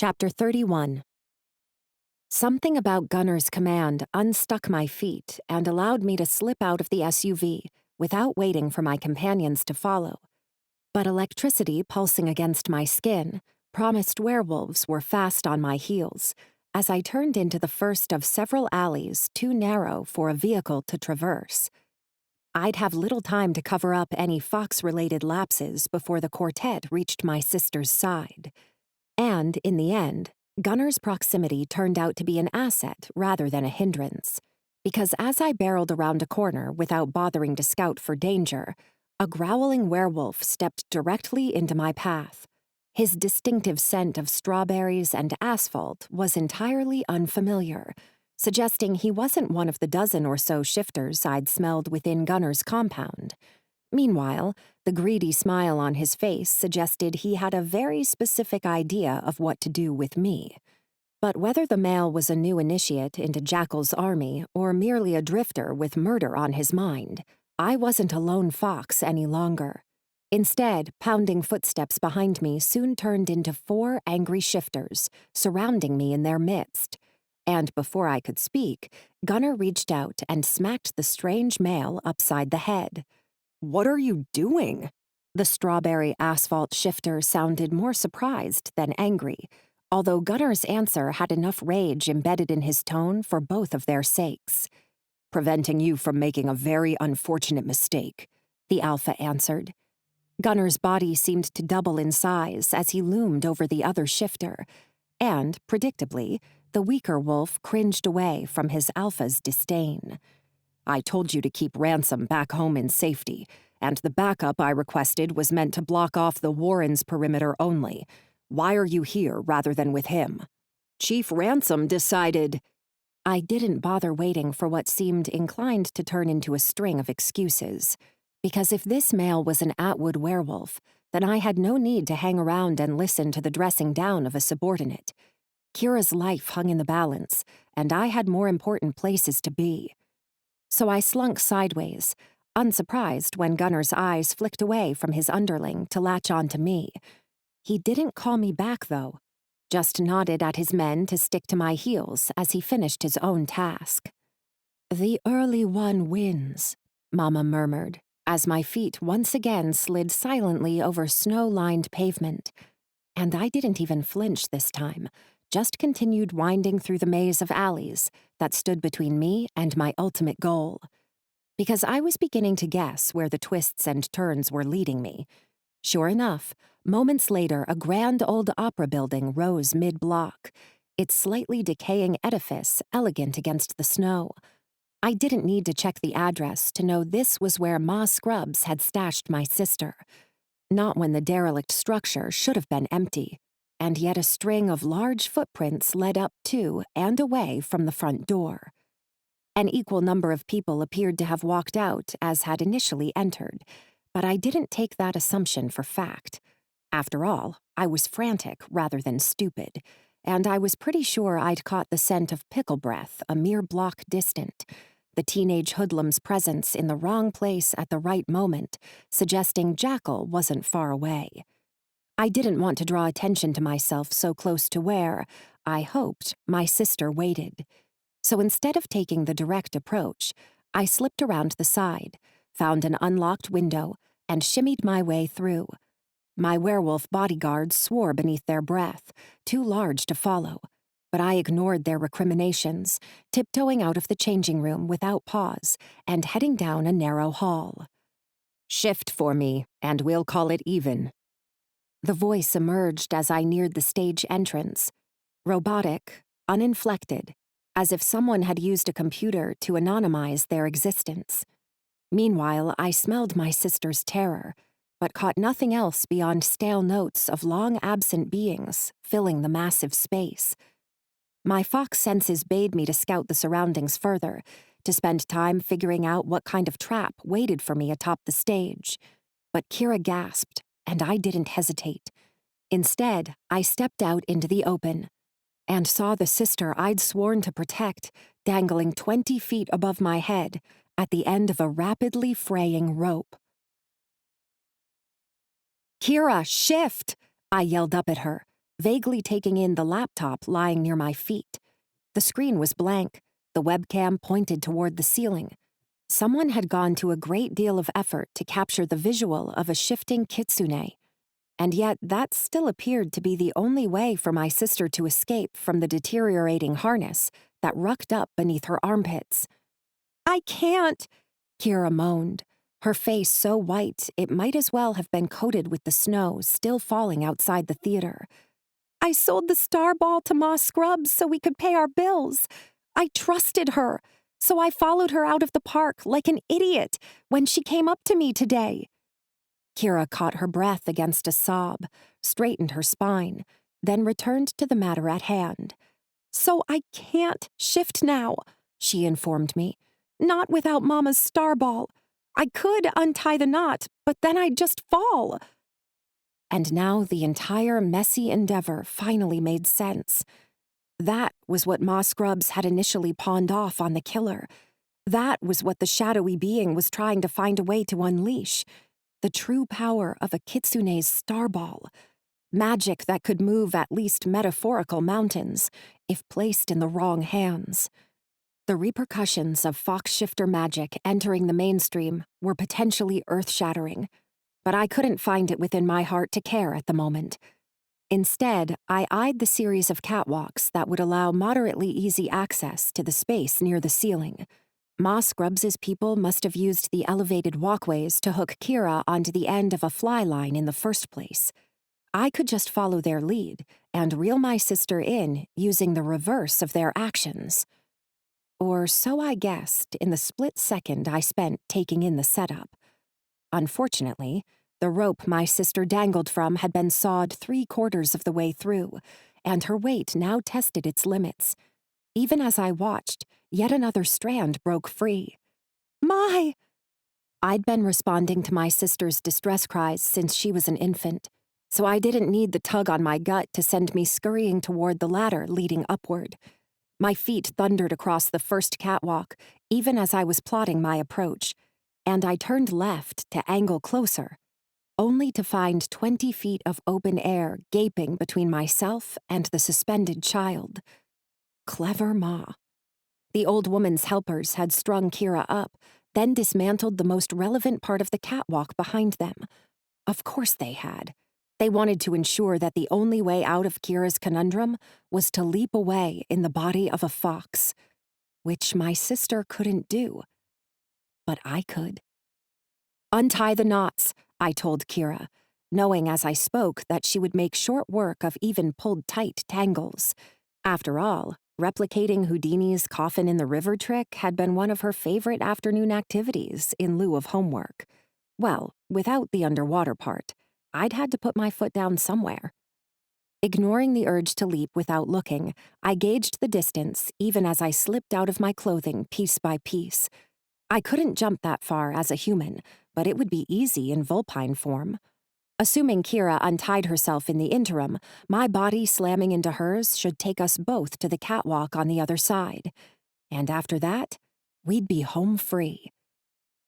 Chapter 31. Something about Gunner's command unstuck my feet and allowed me to slip out of the SUV without waiting for my companions to follow. But electricity pulsing against my skin promised werewolves were fast on my heels as I turned into the first of several alleys too narrow for a vehicle to traverse. I'd have little time to cover up any Fox-related lapses before the quartet reached my sister's side. And, in the end, Gunner's proximity turned out to be an asset rather than a hindrance, because as I barreled around a corner without bothering to scout for danger, a growling werewolf stepped directly into my path. His distinctive scent of strawberries and asphalt was entirely unfamiliar, suggesting he wasn't one of the dozen or so shifters I'd smelled within Gunner's compound. Meanwhile, the greedy smile on his face suggested he had a very specific idea of what to do with me. But whether the male was a new initiate into Jackal's army or merely a drifter with murder on his mind, I wasn't a lone fox any longer. Instead, pounding footsteps behind me soon turned into 4 angry shifters, surrounding me in their midst. And before I could speak, Gunner reached out and smacked the strange male upside the head. "What are you doing?" The strawberry asphalt shifter sounded more surprised than angry, although Gunner's answer had enough rage embedded in his tone for both of their sakes. "Preventing you from making a very unfortunate mistake," the alpha answered. Gunner's body seemed to double in size as he loomed over the other shifter, and, predictably, the weaker wolf cringed away from his alpha's disdain. "I told you to keep Ransom back home in safety, and the backup I requested was meant to block off the Warren's perimeter only. Why are you here rather than with him?" "Chief Ransom decided—" I didn't bother waiting for what seemed inclined to turn into a string of excuses, because if this male was an Atwood werewolf, then I had no need to hang around and listen to the dressing down of a subordinate. Kira's life hung in the balance, and I had more important places to be. So I slunk sideways, unsurprised when Gunner's eyes flicked away from his underling to latch onto me. He didn't call me back, though, just nodded at his men to stick to my heels as he finished his own task. "The early one wins," Mama murmured, as my feet once again slid silently over snow-lined pavement. And I didn't even flinch this time, just continued winding through the maze of alleys that stood between me and my ultimate goal. Because I was beginning to guess where the twists and turns were leading me. Sure enough, moments later a grand old opera building rose mid-block, its slightly decaying edifice elegant against the snow. I didn't need to check the address to know this was where Ma Scrubs had stashed my sister. Not when the derelict structure should have been empty. And yet a string of large footprints led up to and away from the front door. An equal number of people appeared to have walked out as had initially entered, but I didn't take that assumption for fact. After all, I was frantic rather than stupid, and I was pretty sure I'd caught the scent of pickle breath a mere block distant, the teenage hoodlum's presence in the wrong place at the right moment, suggesting Jackal wasn't far away. I didn't want to draw attention to myself so close to where, I hoped, my sister waited. So instead of taking the direct approach, I slipped around the side, found an unlocked window, and shimmied my way through. My werewolf bodyguards swore beneath their breath, too large to follow, but I ignored their recriminations, tiptoeing out of the changing room without pause and heading down a narrow hall. "Shift for me, and we'll call it even." The voice emerged as I neared the stage entrance, robotic, uninflected, as if someone had used a computer to anonymize their existence. Meanwhile, I smelled my sister's terror, but caught nothing else beyond stale notes of long-absent beings filling the massive space. My fox senses bade me to scout the surroundings further, to spend time figuring out what kind of trap waited for me atop the stage. But Kira gasped, and I didn't hesitate. Instead, I stepped out into the open and saw the sister I'd sworn to protect dangling 20 feet above my head at the end of a rapidly fraying rope. "Kira, shift!" I yelled up at her, vaguely taking in the laptop lying near my feet. The screen was blank, the webcam pointed toward the ceiling. Someone had gone to a great deal of effort to capture the visual of a shifting kitsune, and yet that still appeared to be the only way for my sister to escape from the deteriorating harness that rucked up beneath her armpits. "I can't," Kira moaned, her face so white it might as well have been coated with the snow still falling outside the theater. "I sold the star ball to Ma Scrubs so we could pay our bills. I trusted her, so I followed her out of the park like an idiot when she came up to me today." Kira caught her breath against a sob, straightened her spine, then returned to the matter at hand. "So I can't shift now," she informed me. "Not without Mama's star ball. I could untie the knot, but then I'd just fall." And now the entire messy endeavor finally made sense. That was what Ma Scrubs had initially pawned off on the killer. That was what the shadowy being was trying to find a way to unleash. The true power of a kitsune's starball. Magic that could move at least metaphorical mountains, if placed in the wrong hands. The repercussions of fox shifter magic entering the mainstream were potentially earth-shattering, but I couldn't find it within my heart to care at the moment. Instead, I eyed the series of catwalks that would allow moderately easy access to the space near the ceiling. Ma Scrubs's people must have used the elevated walkways to hook Kira onto the end of a fly line in the first place. I could just follow their lead and reel my sister in using the reverse of their actions. Or so I guessed in the split second I spent taking in the setup. Unfortunately, the rope my sister dangled from had been sawed 3/4 of the way through, and her weight now tested its limits. Even as I watched, yet another strand broke free. "My!" I'd been responding to my sister's distress cries since she was an infant, so I didn't need the tug on my gut to send me scurrying toward the ladder leading upward. My feet thundered across the first catwalk, even as I was plotting my approach, and I turned left to angle closer, only to find 20 feet of open air gaping between myself and the suspended child. Clever Ma. The old woman's helpers had strung Kira up, then dismantled the most relevant part of the catwalk behind them. Of course they had. They wanted to ensure that the only way out of Kira's conundrum was to leap away in the body of a fox, which my sister couldn't do. But I could. "Untie the knots," I told Kira, knowing as I spoke that she would make short work of even pulled-tight tangles. After all, replicating Houdini's coffin in the river trick had been one of her favorite afternoon activities in lieu of homework. Well, without the underwater part, I'd had to put my foot down somewhere. Ignoring the urge to leap without looking, I gauged the distance even as I slipped out of my clothing piece by piece. I couldn't jump that far as a human, but it would be easy in vulpine form. Assuming Kira untied herself in the interim, my body slamming into hers should take us both to the catwalk on the other side. And after that, we'd be home free.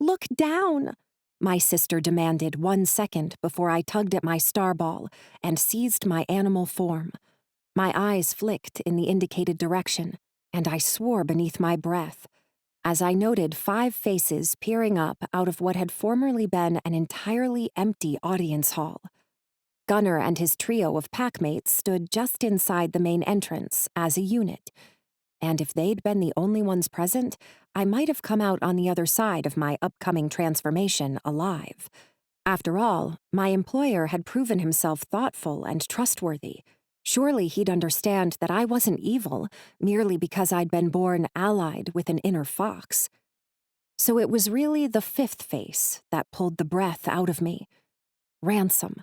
"Look down," my sister demanded 1 second before I tugged at my starball and seized my animal form. My eyes flicked in the indicated direction, and I swore beneath my breath, as I noted 5 faces peering up out of what had formerly been an entirely empty audience hall. Gunnar and his trio of packmates stood just inside the main entrance as a unit, and if they'd been the only ones present, I might have come out on the other side of my upcoming transformation alive. After all, my employer had proven himself thoughtful and trustworthy. Surely he'd understand that I wasn't evil merely because I'd been born allied with an inner fox. So it was really the 5th face that pulled the breath out of me. Ransom.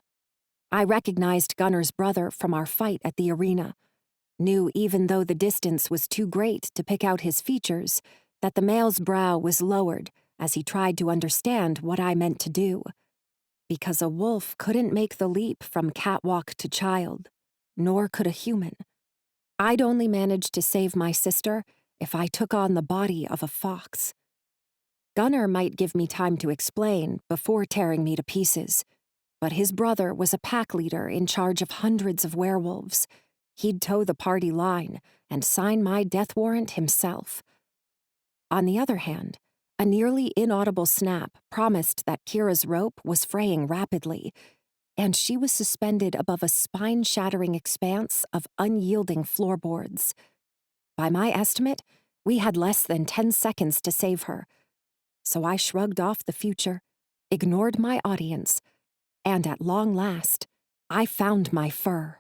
I recognized Gunnar's brother from our fight at the arena. Knew even though the distance was too great to pick out his features, that the male's brow was lowered as he tried to understand what I meant to do. Because a wolf couldn't make the leap from catwalk to child, nor could a human. I'd only manage to save my sister if I took on the body of a fox. Gunnar might give me time to explain before tearing me to pieces. But his brother was a pack leader in charge of hundreds of werewolves. He'd toe the party line and sign my death warrant himself. On the other hand, a nearly inaudible snap promised that Kira's rope was fraying rapidly, and she was suspended above a spine-shattering expanse of unyielding floorboards. By my estimate, we had less than 10 seconds to save her, so I shrugged off the future, ignored my audience, and at long last, I found my fur.